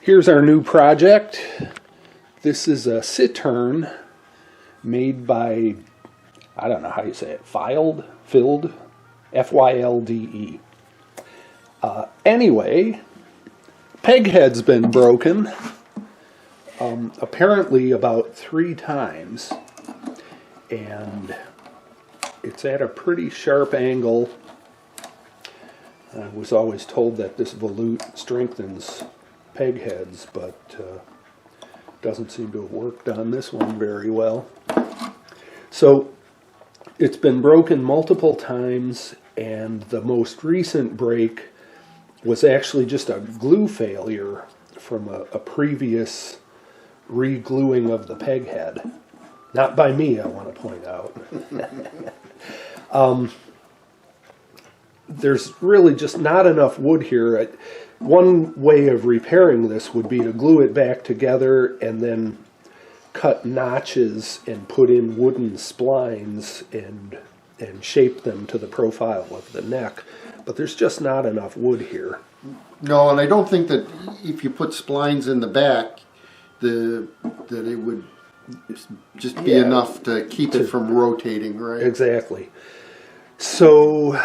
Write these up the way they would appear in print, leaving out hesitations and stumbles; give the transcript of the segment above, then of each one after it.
Here's our new project. This is a Cittern made by, I don't know how you say it, Fylde, F-Y-L-D-E. Anyway, Peghead's been broken, apparently about 3 times, and it's at a pretty sharp angle. I was always told that this volute strengthens pegheads, but doesn't seem to have worked on this one very well. So it's been broken multiple times, and the most recent break was actually just a glue failure from a previous re-gluing of the peghead. Not by me, I want to point out. There's really just not enough wood here. One way of repairing this would be to glue it back together and then cut notches and put in wooden splines and shape them to the profile of the neck. But there's just not enough wood here. No, and I don't think that if you put splines in the back, that it would just be enough to keep it from rotating, right? Exactly. So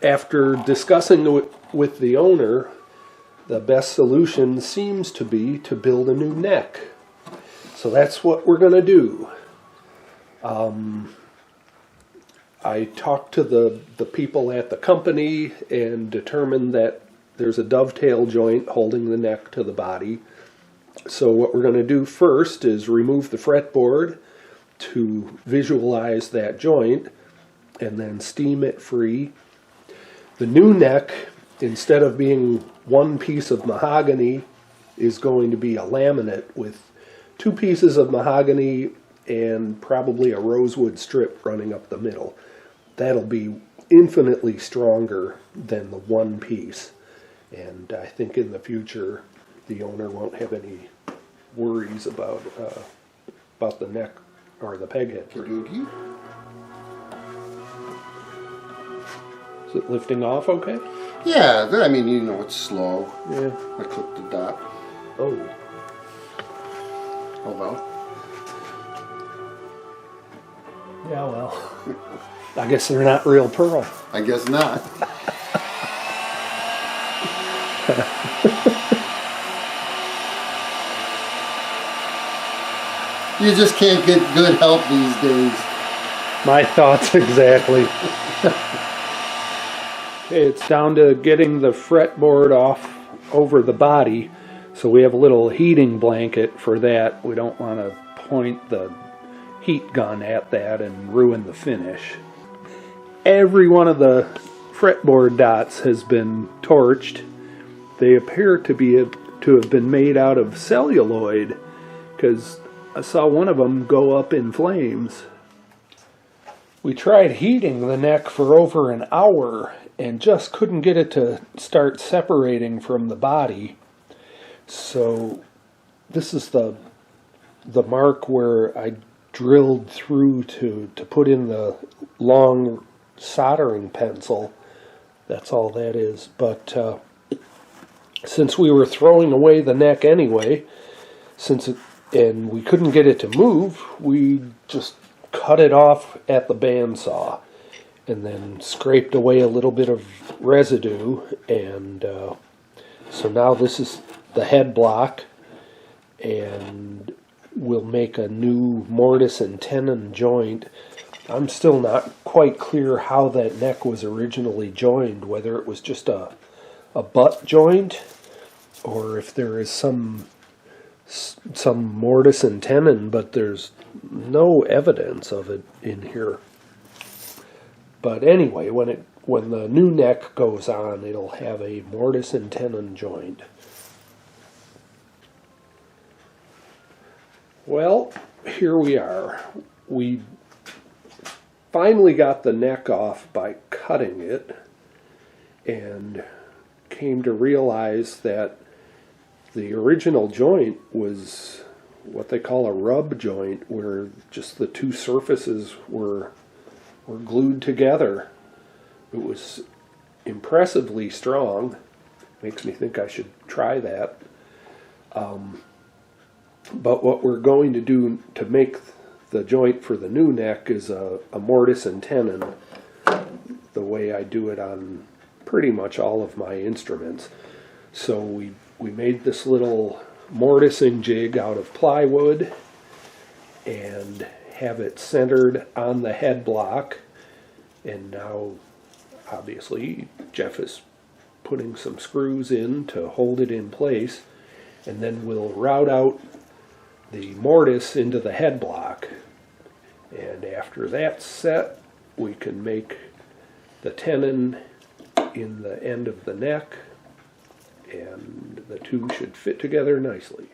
after discussing with the owner, the best solution seems to be to build a new neck. So that's what we're going to do. I talked to the people at the company and determined that there's a dovetail joint holding the neck to the body. So what we're going to do first is remove the fretboard to visualize that joint and then steam it free. The new neck, instead of being one piece of mahogany, is going to be a laminate with 2 pieces of mahogany and probably a rosewood strip running up the middle. That'll be infinitely stronger than the one piece, and I think in the future the owner won't have any worries about the neck or the peghead. Is it lifting off okay? Yeah, I mean, you know, it's slow. Yeah. I clicked the dot. Oh. Oh well. Yeah, well. I guess they're not real pearl. I guess not. You just can't get good help these days. My thoughts exactly. It's down to getting the fretboard off over the body, so we have a little heating blanket for that. We don't want to point the heat gun at that and ruin the finish. Every one of the fretboard dots has been torched. They appear to have been made out of celluloid, because I saw one of them go up in flames. We tried heating the neck for over an hour and just couldn't get it to start separating from the body. So this is the mark where I drilled through to put in the long soldering pencil. That's all that is. But since we were throwing away the neck anyway, and we couldn't get it to move, we just cut it off at the bandsaw and then scraped away a little bit of residue, and so now this is the head block, and we'll make a new mortise and tenon joint. I'm still not quite clear how that neck was originally joined, whether it was just a butt joint or if there is some mortise and tenon, but there's no evidence of it in here. But anyway, when the new neck goes on, it'll have a mortise and tenon joint. Well, here we are. We finally got the neck off by cutting it, and came to realize that the original joint was what they call a rub joint, where just the 2 surfaces were glued together. It was impressively strong. Makes me think I should try that. But what we're going to do to make the joint for the new neck is a mortise and tenon, the way I do it on pretty much all of my instruments. So we made this little mortising jig out of plywood and have it centered on the head block. And now, obviously, Jeff is putting some screws in to hold it in place. And then we'll route out the mortise into the head block. And after that's set, we can make the tenon in the end of the neck, and the two should fit together nicely.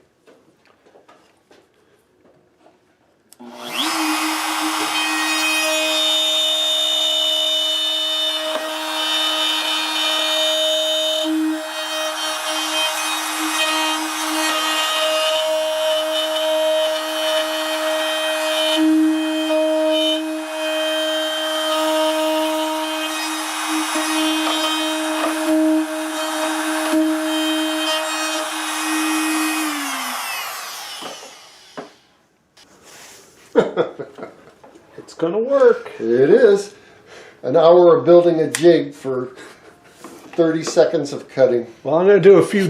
It's gonna work. It is. An hour of building a jig for 30 seconds of cutting. Well, I'm gonna do a few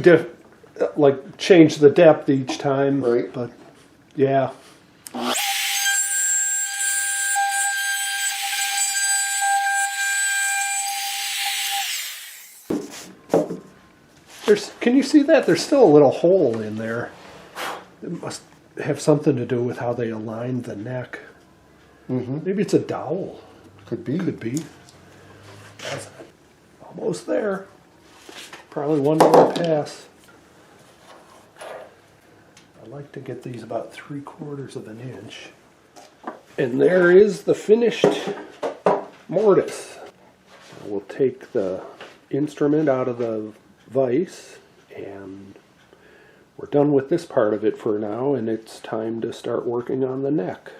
like change the depth each time. Right. But yeah. Can you see that? There's still a little hole in there. It must have something to do with how they aligned the neck. Mm-hmm. Maybe it's a dowel. Could be. Could be. That's almost there. Probably one more pass. I like to get these about 3/4 of an inch. And there is the finished mortise. We'll take the instrument out of the vise, and we're done with this part of it for now, and it's time to start working on the neck.